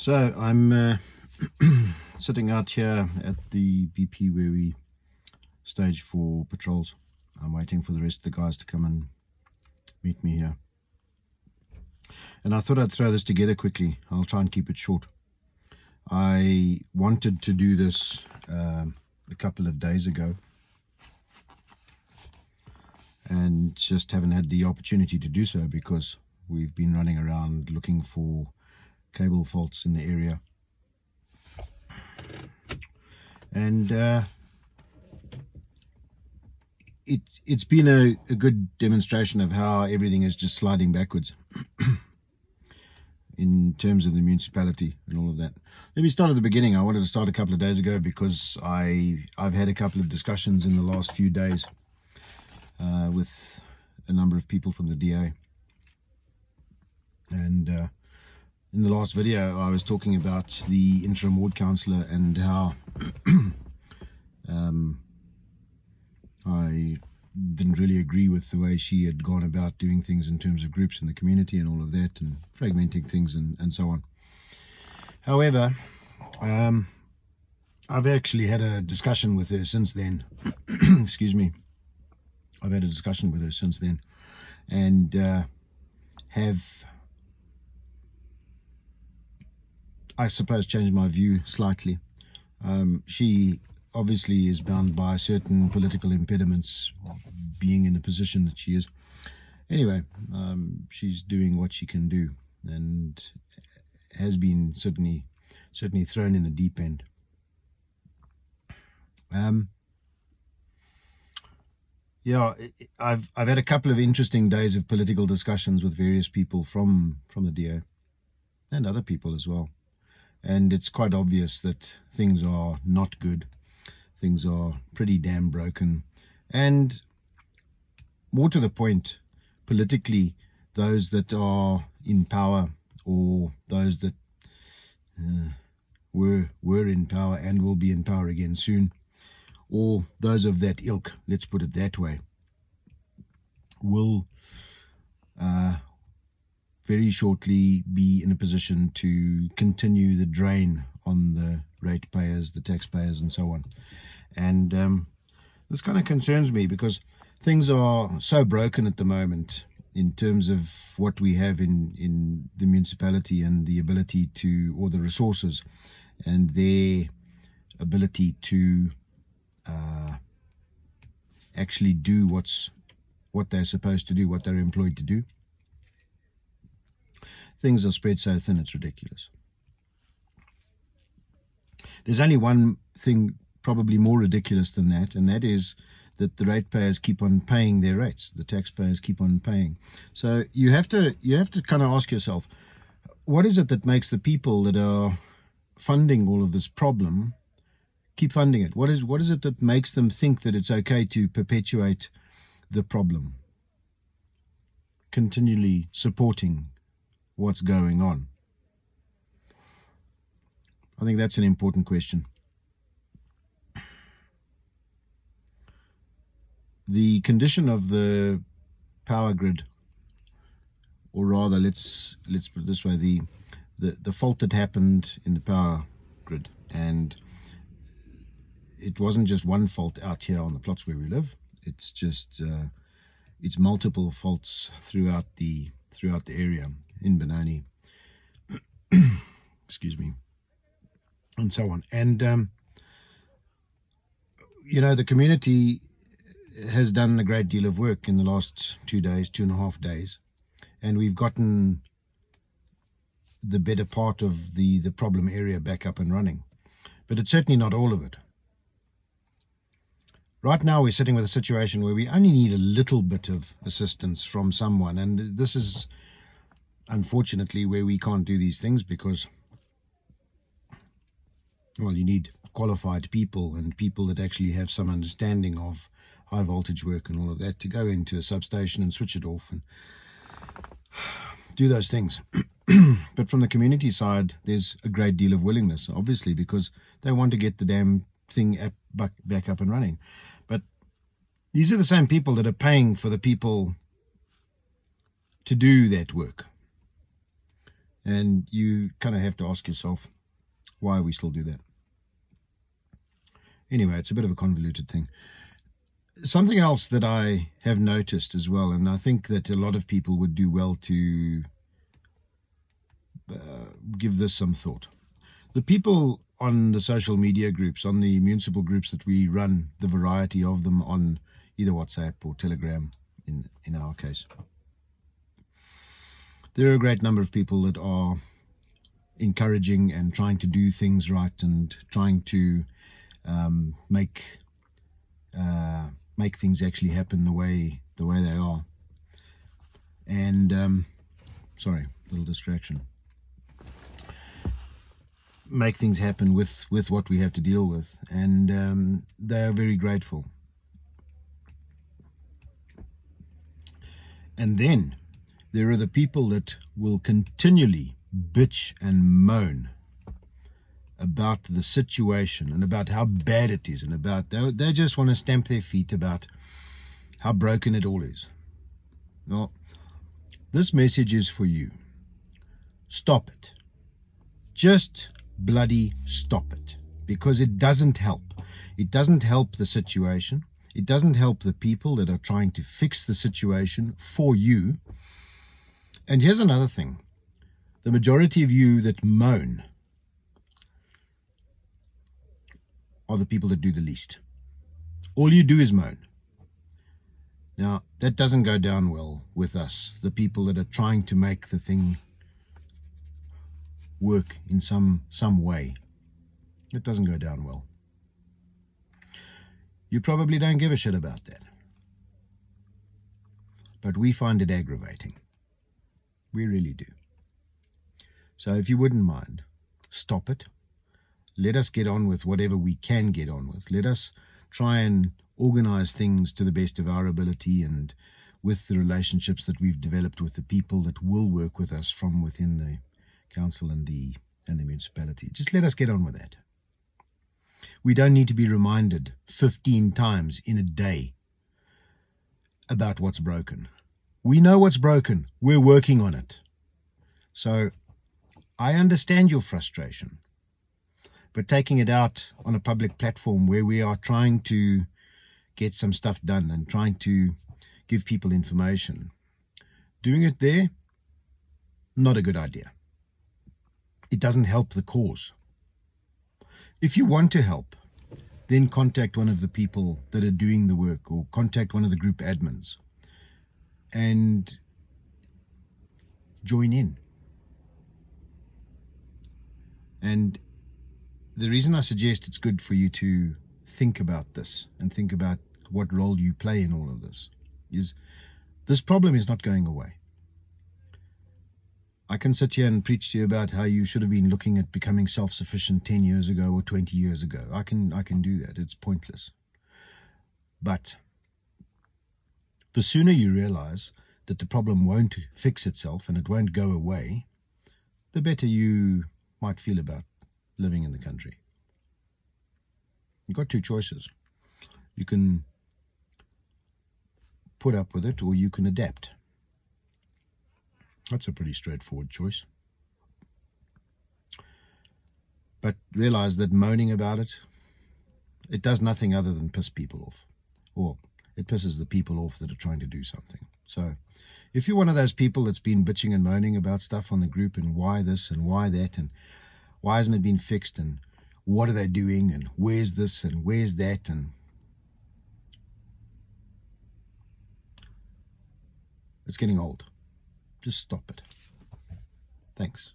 So I'm sitting out here at the BP where we stage for patrols. I'm waiting for the rest of the guys to come and meet me here. And I thought I'd throw this together quickly. I'll try and keep it short. I wanted to do this a couple of days ago and just haven't had the opportunity to do so because we've been running around looking for cable faults in the area. And it's been a good demonstration of how everything is just sliding backwards in terms of the municipality and all of that. Let me start at the beginning. I wanted to start a couple of days ago because I've had a couple of discussions in the last few days with a number of people from the DA. And in the last video I was talking about the interim ward councillor and how I didn't really agree with the way she had gone about doing things in terms of groups in the community and all of that, and fragmenting things and so on. However, I've actually had a discussion with her since then. Excuse me. I've had a discussion with her since then and have, I suppose, changed my view slightly. She obviously is bound by certain political impediments, being in the position that she is. Anyway, she's doing what she can do and has been certainly thrown in the deep end. Yeah, I've had a couple of interesting days of political discussions with various people from the DA and other people as well. And it's quite obvious that things are not good. Things are pretty damn broken. And more to the point, politically, those that are in power or those that were in power and will be in power again soon, or those of that ilk, let's put it that way, will very shortly be in a position to continue the drain on the ratepayers, the taxpayers, and so on. And this kind of concerns me because things are so broken at the moment in terms of what we have in the municipality and the ability to, or the resources and their ability to actually do what they're supposed to do, what they're employed to do. Things are spread so thin it's ridiculous. There's only one thing probably more ridiculous than that, and that is that the ratepayers keep on paying their rates. The taxpayers keep on paying. So you have to kind of ask yourself, what is it that makes the people that are funding all of this problem keep funding it? What is it that makes them think that it's okay to perpetuate the problem, continually supporting what's going on? I think that's an important question. The condition of the power grid, or rather, let's put it this way, the fault that happened in the power grid, and it wasn't just one fault out here on the plots where we live. It's just it's multiple faults throughout the area in Benoni, excuse me, and so on. And you know, the community has done a great deal of work in the last 2.5 days, and we've gotten the better part of the problem area back up and running, but it's certainly not all of it. Right now we're sitting with a situation where we only need a little bit of assistance from someone, and this is unfortunately where we can't do these things because, well, you need qualified people and people that actually have some understanding of high voltage work and all of that to go into a substation and switch it off and do those things. But from the community side, there's a great deal of willingness, obviously, because they want to get the damn thing back up and running. But these are the same people that are paying for the people to do that work. And you kind of have to ask yourself why we still do that. Anyway, it's a bit of a convoluted thing. Something else that I have noticed as well, and I think that a lot of people would do well to give this some thought. The people on the social media groups, on the municipal groups that we run, the variety of them on either WhatsApp or Telegram in our case, there are a great number of people that are encouraging and trying to do things right and trying to make things actually happen the way they are. And sorry, little distraction. Make things happen with what we have to deal with, and they are very grateful. And then there are the people that will continually bitch and moan about the situation and about how bad it is, and about they just want to stamp their feet about how broken it all is. Well, this message is for you. Stop it. Just bloody stop it, because it doesn't help. It doesn't help the situation. It doesn't help the people that are trying to fix the situation for you. And here's another thing. The majority of you that moan are the people that do the least. All you do is moan. Now, that doesn't go down well with us, the people that are trying to make the thing work in some way. It doesn't go down well. You probably don't give a shit about that, but we find it aggravating. We really do. So if you wouldn't mind, stop it. Let us get on with whatever we can get on with. Let us try and organize things to the best of our ability, and with the relationships that we've developed with the people that will work with us from within the council and the municipality. Just let us get on with that. We don't need to be reminded 15 times in a day about what's broken. We know what's broken. We're working on it. So I understand your frustration, but taking it out on a public platform where we are trying to get some stuff done and trying to give people information, doing it there, not a good idea. It doesn't help the cause. If you want to help, then contact one of the people that are doing the work, or contact one of the group admins and join in. And the reason I suggest it's good for you to think about this and think about what role you play in all of this is this problem is not going away. I can sit here and preach to you about how you should have been looking at becoming self-sufficient 10 years ago or 20 years ago. I can do that. It's pointless. But the sooner you realize that the problem won't fix itself and it won't go away, the better you might feel about living in the country. You've got two choices. You can put up with it, or you can adapt. That's a pretty straightforward choice. But realize that moaning about it, it does nothing other than piss people off. Or it pisses the people off that are trying to do something. So if you're one of those people that's been bitching and moaning about stuff on the group, and why this and why that, and why hasn't it been fixed, and what are they doing, and where's this and where's that, and it's getting old. Just stop it. Thanks.